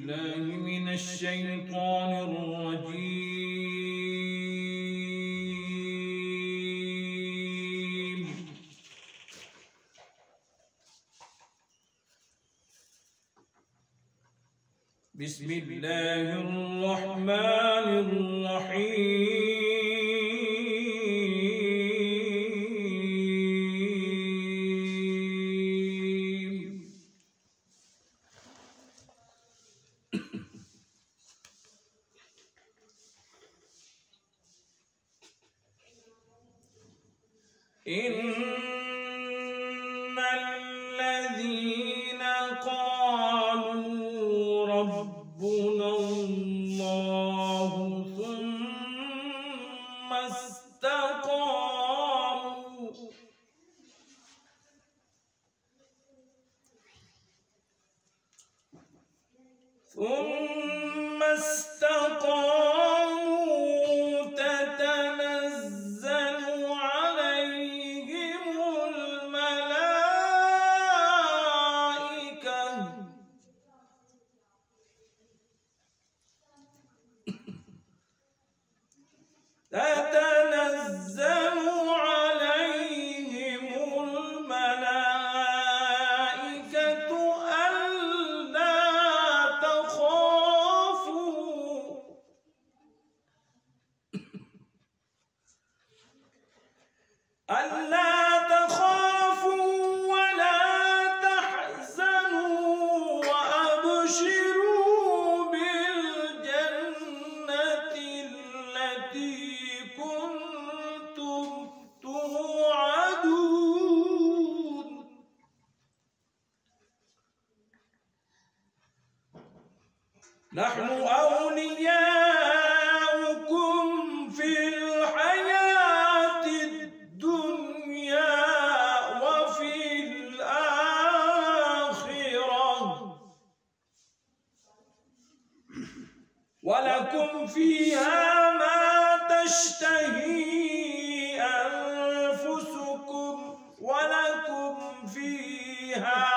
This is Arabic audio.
بالله من الشيطان الرجيم. بسم الله الرحمن الرحيم. إن الذين قالوا ربنا الله ثم استقاموا تتنزل عليهم الملائكة ألا تخافوا ولا تحزنوا وأبشروا بالجنة التي كنتم توعدون. نحن أولياؤكم في الحياة الدنيا وفي الآخرة، ولكم فيها ما تشتهي أنفسكم ولكم فيها